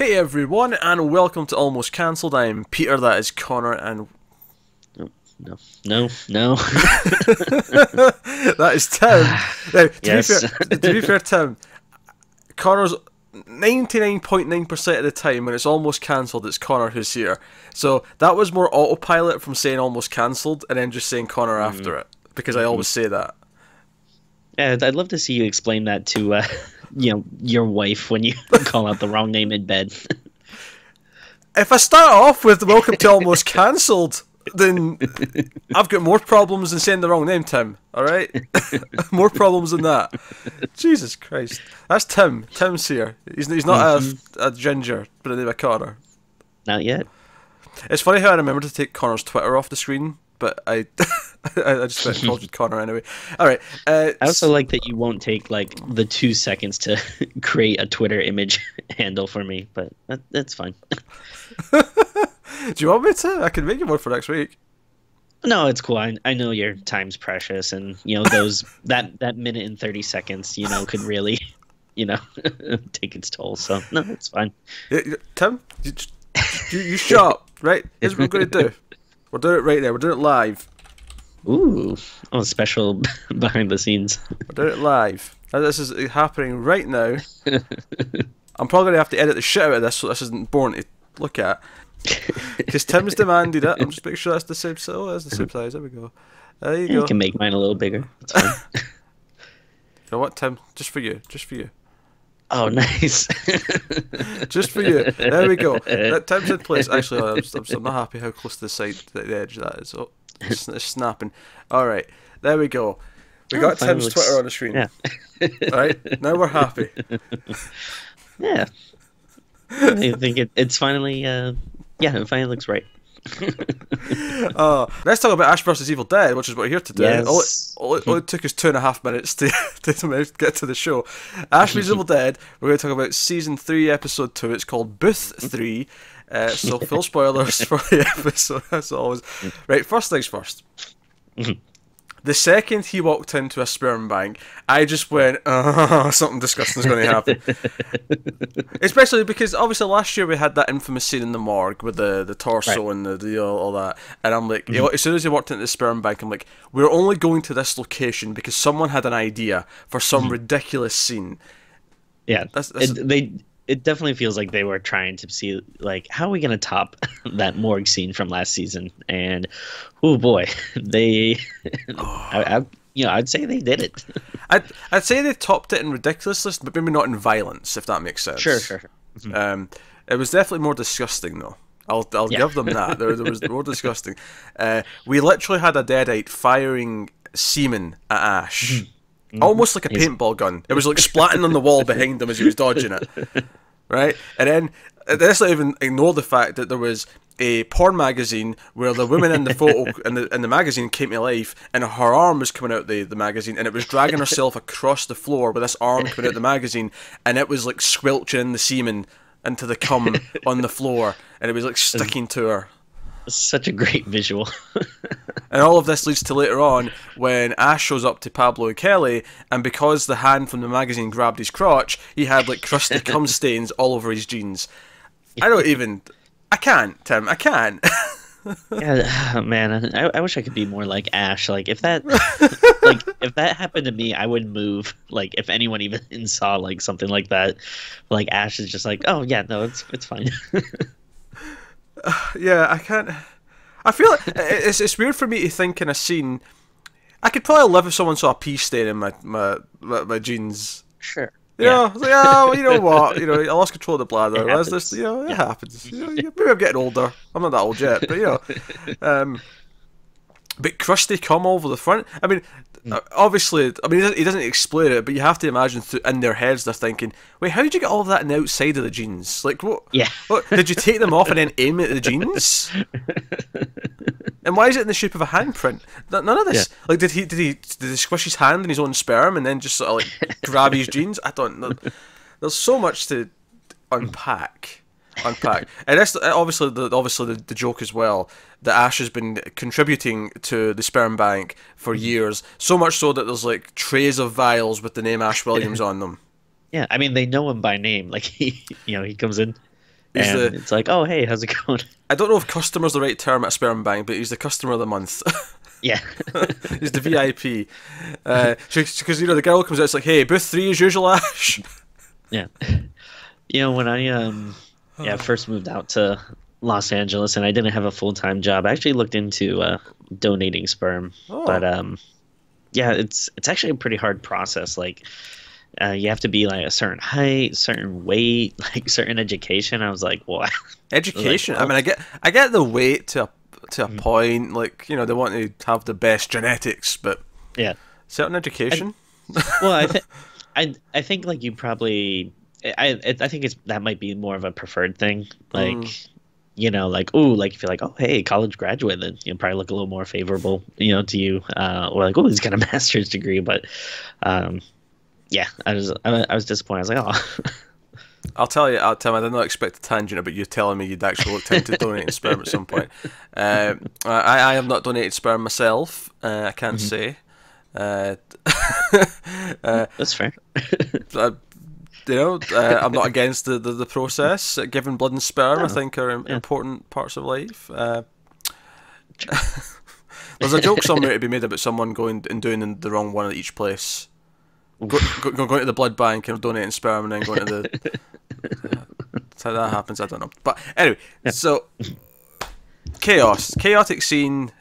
Hey everyone, and welcome to Almost Cancelled. I'm Peter, that is Connor, and... No. that is Tim. Now, Yes. to be fair, Tim, Connor's 99.9% of the time when it's Almost Cancelled, it's Connor who's here. So that was more autopilot from saying Almost Cancelled and then just saying Connor after it, because I always say that. Yeah, I'd love to see you explain that to, your wife when you call out the wrong name in bed. If I start off with Welcome to Almost Cancelled, then I've got more problems than saying the wrong name, Tim. Alright? More problems than that. Jesus Christ. That's Tim. Tim's here. He's not a ginger, but a name of Connor. Not yet. It's funny how I remember to take Connor's Twitter off the screen, but I just went and called you Connor anyway. Alright. I also like that you won't take, like, the 2 seconds to create a Twitter image handle for me, but that's fine. Do you want me to? I can make you one for next week. No, it's cool. I know your time's precious, and, those that minute and 30 seconds, could really, take its toll, so, no, it's fine. Tim, you shut up, right? Here's what we're going to do. We're doing it right there. We're doing it live. Ooh. Oh, special behind the scenes. We're doing it live. This is happening right now. I'm probably going to have to edit the shit out of this so this isn't boring to look at. Because Tim's demanded it. I'm just making sure that's the same size. Oh, that's the same size. There we go. There you go. You can make mine a little bigger. It's fine. You know what, Tim? Just for you. Just for you. Oh, nice. Just for you. There we go. That Tim's in place. Actually, I'm not happy how close to the edge that is. Oh, it's snapping. Alright, there we go. We got Tim's Twitter on the screen. Yeah. Alright, now we're happy. Yeah. I think it's finally, it finally looks right. Let's talk about Ash vs Evil Dead, which is what we're here to do. Yes. All it took us 2.5 minutes to get to the show. Ash vs Evil Dead. We're going to talk about season 3, episode 2. It's called Booth 3. So full spoilers for the episode as always. Right, first things first. The second he walked into a sperm bank, I just went, something disgusting is going to happen. Especially because, obviously, last year we had that infamous scene in the morgue with the torso and the all that. And I'm like, as soon as he walked into the sperm bank, I'm like, we're only going to this location because someone had an idea for some ridiculous scene. Yeah, it definitely feels like they were trying to see, like, how are we going to top that morgue scene from last season? And, oh boy, they, I'd say they did it. I'd say they topped it in ridiculousness, but maybe not in violence, if that makes sense. Sure. It was definitely more disgusting, though. I'll give them that. There was more disgusting. We literally had a Deadite firing semen at Ash. Almost like a paintball gun. It was like splatting on the wall behind him as he was dodging it. Right? And then, let's not even ignore the fact that there was a porn magazine where the woman in the photo in the magazine came to life, and her arm was coming out the magazine, and it was dragging herself across the floor with this arm coming out the magazine, and it was like squelching the semen into the cum on the floor, and it was like sticking to her. Such a great visual. And all of this leads to later on when Ash shows up to Pablo and Kelly, and because the hand from the magazine grabbed his crotch, he had like crusty cum stains all over his jeans. I can't, Tim. I can't. Yeah, man, I wish I could be more like Ash. Like if that, if that happened to me, I would move. Like if anyone even saw like something like that, like Ash is just like, oh yeah, no, it's fine. Yeah, I can't. I feel like it's weird for me to think in a scene. I could probably live if someone saw a pee stain in my jeans. Sure. You know, it's like, well, you know what? I lost control of the bladder. It happens. Maybe I'm getting older. I'm not that old yet, but but crusty cum all over the front. I mean, obviously, he doesn't explain it, but you have to imagine in their heads they're thinking, wait, how did you get all of that in the outside of the jeans? Like, what? Yeah. What, did you take them off and then aim at the jeans? And why is it in the shape of a handprint? None of this. Yeah. Like, did he squish his hand in his own sperm and then just sort of like grab his jeans? I don't know. There's so much to unpack. And that's obviously the joke as well, that Ash has been contributing to the sperm bank for years, so much so that there's like trays of vials with the name Ash Williams on them. Yeah, I mean they know him by name. Like he comes in. It's like, oh, hey, how's it going? I don't know if customer's the right term at a sperm bank, but he's the customer of the month. Yeah. He's the VIP. Because, the girl comes out, it's like, hey, booth 3 is usual, Ash. Yeah. When I first moved out to Los Angeles and I didn't have a full-time job, I actually looked into donating sperm. Oh. But it's actually a pretty hard process. Like, you have to be like a certain height, certain weight, like certain education. I was like, what? Education? I mean, I get the weight to a point. Like, they want to have the best genetics, but yeah, certain education. I think like you probably. I think that might be more of a preferred thing. Like, like, ooh, like if you're like, oh, hey, college graduate, then you'll probably look a little more favorable, to you. Or like, oh, he's got a master's degree, but. Yeah, I was disappointed. I was like, oh. I'll tell you, I did not expect a tangent, but you're telling me you'd actually looked into donating sperm at some point. I have not donated sperm myself. I can't say. That's fair. I'm not against the process. Giving blood and sperm, I think, are important parts of life. There's a joke somewhere to be made about someone going and doing the wrong one at each place. Going to the blood bank and donating sperm, and then going to the. How that happens, I don't know. But anyway, so chaotic scene,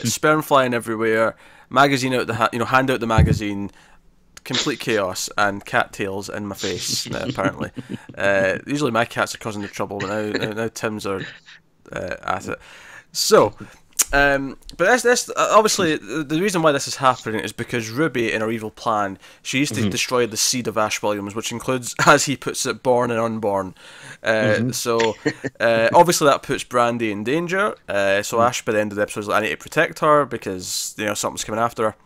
sperm flying everywhere, magazine out hand out the magazine, complete chaos, and cattails in my face. Apparently, usually my cats are causing the trouble, but now Tim's are at it. So. But that's obviously the reason why this is happening is because Ruby, in her evil plan, she used to destroy the seed of Ash Williams, which includes, as he puts it, born and unborn. So obviously that puts Brandy in danger. So Ash, by the end of the episode, is like, I need to protect her because something's coming after her.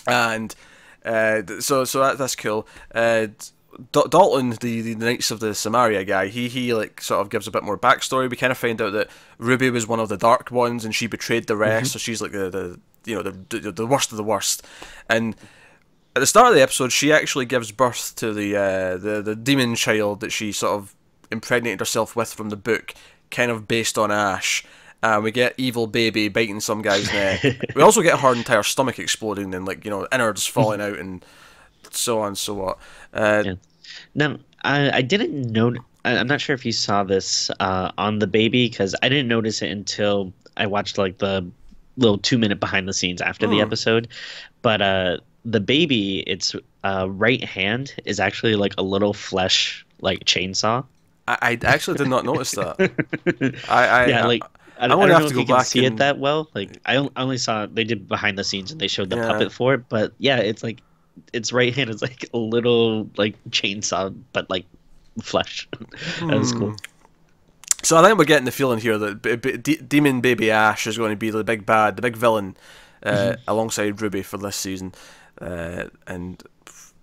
And so that's cool. Dalton, the Knights of the Samaria guy, he like sort of gives a bit more backstory. We kind of find out that Ruby was one of the Dark Ones and she betrayed the rest, so she's like the worst of the worst. And at the start of the episode, she actually gives birth to the demon child that she sort of impregnated herself with from the book, kind of based on Ash. We get evil baby biting some guy's neck. We also get her entire stomach exploding and innards falling out and so on, so what. Now, I didn't know. I'm not sure if you saw this on the baby, because I didn't notice it until I watched like the little 2-minute behind the scenes after the episode. But the baby, its right hand is actually like a little flesh like chainsaw. I actually did not notice that. I don't know if you can see it that well. Like I only saw they did behind the scenes and they showed the puppet for it. But yeah, it's like. Its right hand is like a little like chainsaw, but like flesh. That was cool. So I think we're getting the feeling here that Demon Baby Ash is going to be the big bad, the big villain, alongside Ruby for this season, and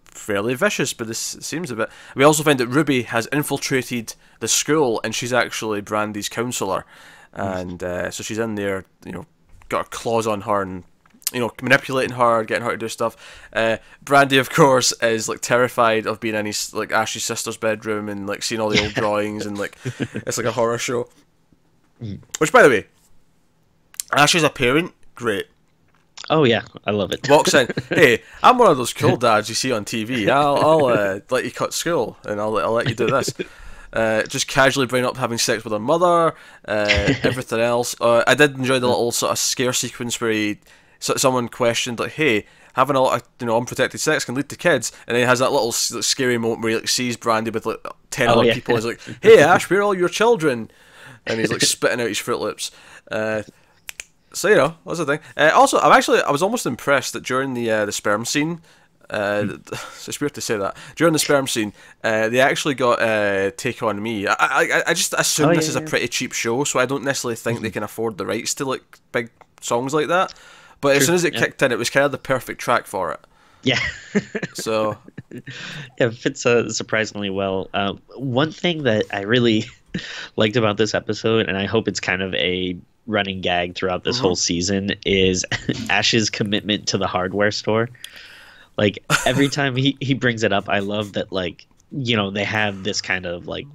fairly vicious. But this seems a bit. We also find that Ruby has infiltrated the school, and she's actually Brandy's counselor, and so she's in there, got her claws on her and. Manipulating her, getting her to do stuff. Brandy, of course, is like terrified of being in like Ash's sister's bedroom and like seeing all the old drawings and like it's like a horror show. Which, by the way, Ash's a parent, great. Oh yeah, I love it. Walks in, hey, I'm one of those cool dads you see on TV. I'll let you cut school and I'll let you do this. Just casually bring up having sex with her mother, everything else. I did enjoy the little sort of scare sequence where someone questioned like, "Hey, having a lot of unprotected sex can lead to kids," and then he has that little scary moment where he like sees Brandy with like 10 other people. He's like, "Hey, Ash, where are all your children?" And he's like spitting out his Fruit Loops. So that's the thing. Also, I was almost impressed that during the sperm scene. It's weird to say that during the sperm scene, they actually got Take On Me. I just assume this is a pretty cheap show, so I don't necessarily think they can afford the rights to like big songs like that. But as soon as it kicked in, it was kind of the perfect track for it. Yeah. So. Yeah, it fits surprisingly well. One thing that I really liked about this episode, and I hope it's kind of a running gag throughout this whole season, is Ash's commitment to the hardware store. Like, every time he brings it up, I love that, like, they have this kind of, like,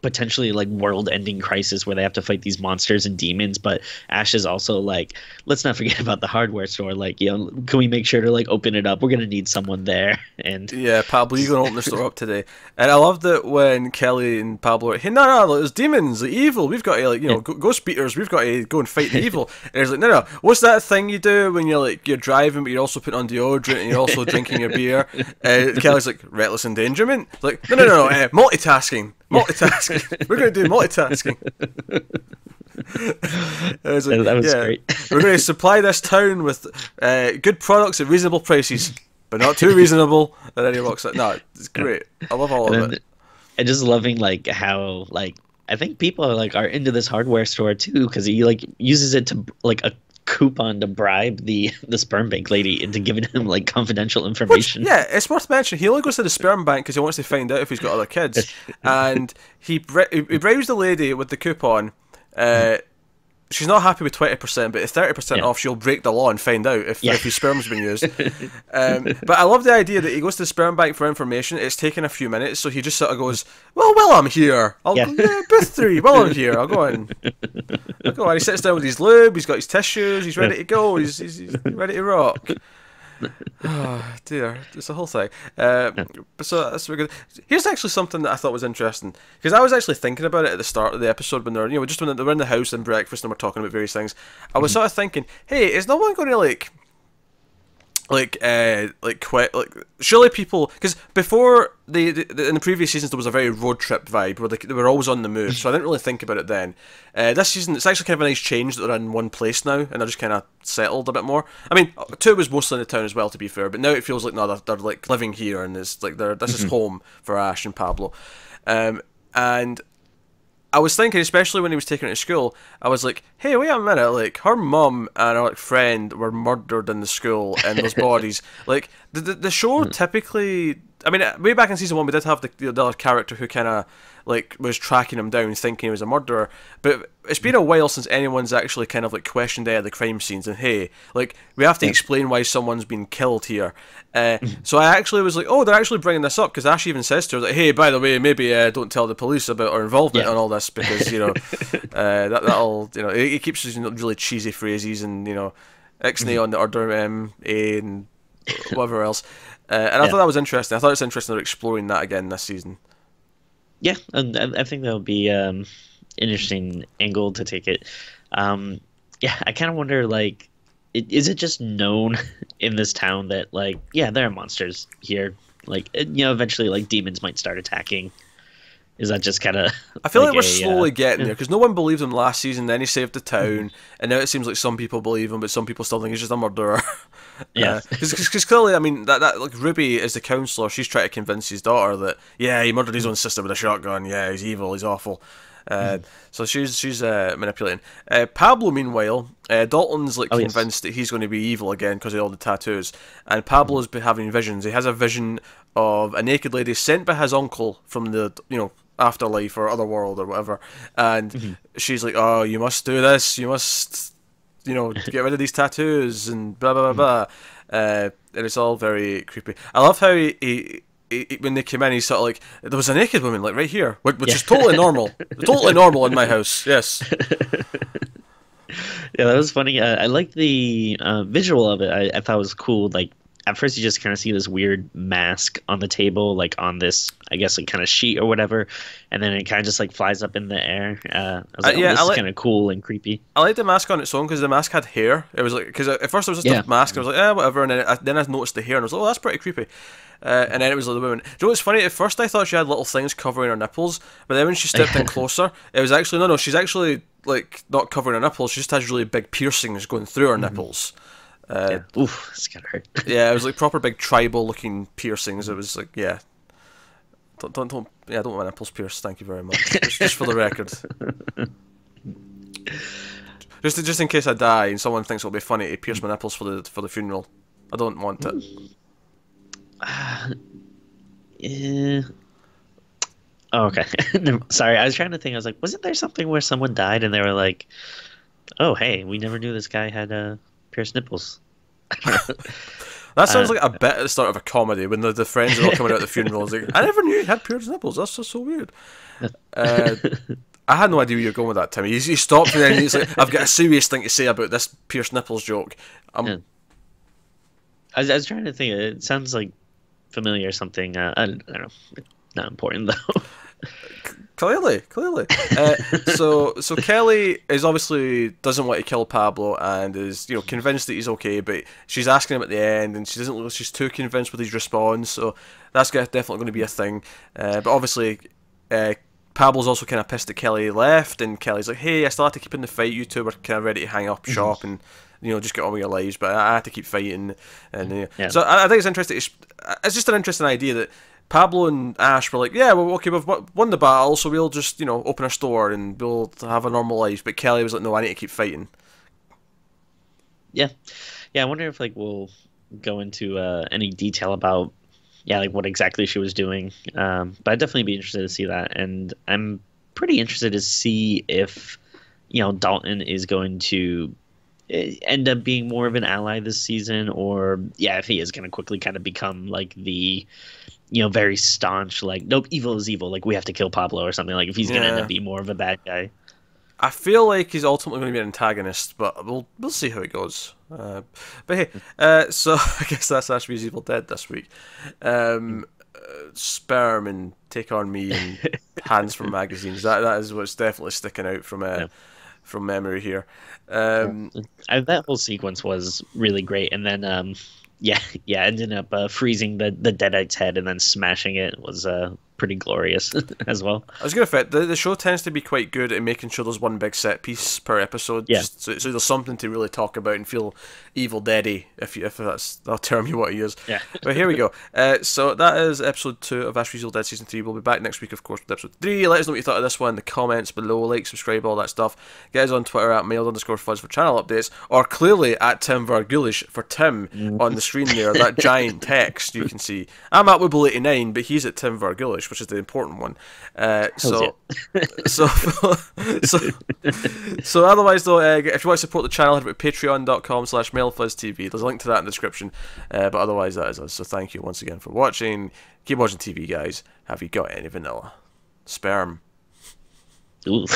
potentially like world-ending crisis where they have to fight these monsters and demons. But Ash is also like, let's not forget about the hardware store. Like, can we make sure to like open it up? We're gonna need someone there. And yeah, Pablo, you're gonna open the store up today. And I love that when Kelly and Pablo are, hey, no, there's demons, the evil. We've got to like, ghost beaters. We've got to go and fight the evil. And he's like, no, what's that thing you do when you're driving, but you're also putting on deodorant and you're also drinking your beer? Kelly's like, reckless endangerment. It's like, no, multitasking. Multitasking. We're going to do multitasking. Like, that was great. We're going to supply this town with good products at reasonable prices, but not too reasonable. And then he walks out. No, it's great. I love all of it. And just loving like how like I think people are into this hardware store too, because he like uses it to like a coupon to bribe the sperm bank lady into giving him like confidential information. Which, yeah, it's worth mentioning. He only goes to the sperm bank because he wants to find out if he's got other kids, and he bribes the lady with the coupon. She's not happy with 20%, but at 30% off, she'll break the law and find out if his sperm's been used. But I love the idea that he goes to the sperm bank for information. It's taken a few minutes, so he just sort of goes, well, I'm here. I'll go, booth 3, I'm here. I'll go in. He sits down with his lube, he's got his tissues, he's ready to go, he's ready to rock. Oh dear, it's the whole thing. So that's very good. Here's actually something that I thought was interesting, because I was actually thinking about it at the start of the episode when they're when they were in the house and breakfast and we're talking about various things. I was sort of thinking, hey, is no one going to quit? Surely people, because before in the previous seasons there was a very road trip vibe where they were always on the move, so I didn't really think about it then. This season it's actually kind of a nice change that they're in one place now and they're just kind of settled a bit more. I mean, 2 was mostly in the town as well, to be fair, but now it feels like they're like living here and it's like this is home for Ash and Pablo. And I was thinking, especially when he was taking her to school, I was like, hey, wait a minute, like, her mum and her friend were murdered in the school and those bodies. Like, the show typically... I mean, way back in season 1, we did have the other character who kind of, like, was tracking him down, thinking he was a murderer. But it's been a while since anyone's actually kind of, like, questioned any of the crime scenes. And, hey, like, we have to explain why someone's been killed here. So I actually was like, oh, they're actually bringing this up, because Ash even says to her, like, hey, by the way, maybe don't tell the police about our involvement in all this, because, that'll, it keeps using really cheesy phrases and, Ixnay on the order, A and whatever else. And I thought that was interesting. I thought it's interesting they're exploring that again this season. Yeah, and I think that would be an interesting angle to take it. I kind of wonder, like, is it just known in this town that, like, there are monsters here? Like, eventually, like, demons might start attacking. Is that just kind of... I feel like we're slowly getting there, because no one believed him last season, then he saved the town, and now it seems like some people believe him, but some people still think he's just a murderer. Yeah. Because clearly, I mean, that like, Ruby is the counsellor, she's trying to convince his daughter that, he murdered his own sister with a shotgun, he's evil, he's awful. So she's manipulating. Pablo, meanwhile, Dalton's like convinced that he's going to be evil again because of all the tattoos, and Pablo's been having visions. He has a vision of a naked lady sent by his uncle from the afterlife or other world or whatever, and she's like, oh, you must do this, you must get rid of these tattoos and blah blah blah blah. And it's all very creepy. I love how he when they came in, he's sort of like, there was a naked woman like right here, which is totally normal. Totally normal in my house. Yes. Yeah, that was funny. I liked the visual of it. I thought it was cool. Like, at first you just kind of see this weird mask on the table, like on this, I guess, like kind of sheet or whatever, and then it kind of just like flies up in the air. I was like, this is kind of cool and creepy. I like the mask on its own because the mask had hair. It was like, because at first it was just a mask, and I was like, whatever, and then I noticed the hair, and I was like, oh, that's pretty creepy. And then it was like the woman. Do you know what's funny? At first I thought she had little things covering her nipples, but then when she stepped in closer, it was actually, no, she's actually like not covering her nipples, she just has really big piercings going through her nipples. Oof, it's gonna hurt. Yeah, it was like proper big tribal looking piercings. It was like, don't want my nipples pierced, thank you very much. just for the record. Just in case I die and someone thinks it'll be funny to pierce my nipples for the funeral. I don't want it. Yeah. Oh, okay. Sorry, I was trying to think. I was like, wasn't there something where someone died and they were like, oh, hey, we never knew this guy had pierced nipples? That sounds like a bit at the start of a comedy when the friends are all coming out of the funeral. It's like, I never knew he had pierced nipples. That's just so weird. I had no idea where you were going with that, Timmy. You stopped and then he's like, I've got a serious thing to say about this pierced nipples joke. I was trying to think. It sounds like familiar or something. I don't know. Not important though. Clearly. So Kelly is obviously doesn't want to kill Pablo and is convinced that he's okay, but she's asking him at the end, and she doesn't look like she's too convinced with his response. So that's definitely going to be a thing. But obviously, Pablo's also kind of pissed that Kelly left, and Kelly's like, "Hey, I still have to keep in the fight. You two were kind of ready to hang up shop and just get on with your lives, but I had to keep fighting." And so I think it's interesting. It's just an interesting idea that Pablo and Ash were like, "Yeah, well, okay, we've won the battle, so we'll just open a store and we'll have a normal life." But Kelly was like, "No, I need to keep fighting." Yeah. I wonder if we'll go into any detail about what exactly she was doing. But I'd definitely be interested to see that, and I'm pretty interested to see if Dalton is going to end up being more of an ally this season, or if he is going to quickly kind of become the very staunch nope, evil is evil, we have to kill Pablo or something. If he's going to end up being more of a bad guy. I feel like he's ultimately going to be an antagonist, but we'll see how it goes. But hey, so I guess that's Ashby's Evil Dead this week. Sperm and Take On Me and Hands from Magazines. That is what's definitely sticking out from memory here. That whole sequence was really great, and then ending up freezing the Deadite's head and then smashing it was pretty glorious as well. I was going to fit. The show tends to be quite good at making sure there's one big set piece per episode. Yeah. So there's something to really talk about and feel Evil Dead-y, if that's the term you want to use. Yeah. But here we go. So that is episode 2 of Ashby's Evil Dead Season 3. We'll be back next week, of course, with episode 3. Let us know what you thought of this one in the comments below. Like, subscribe, all that stuff. Get us on Twitter at mailed_fuzz for channel updates, or clearly at Tim Vargulish for Tim on the screen there, that giant text you can see. I'm at Wibble89, but he's at Tim Vargulish, which is the important one. So otherwise though, if you want to support the channel, head over to patreon.com/mailfuzztv. There's a link to that in the description. But otherwise that is us. So thank you once again for watching. Keep watching TV, guys. Have you got any vanilla? Sperm. Ooh.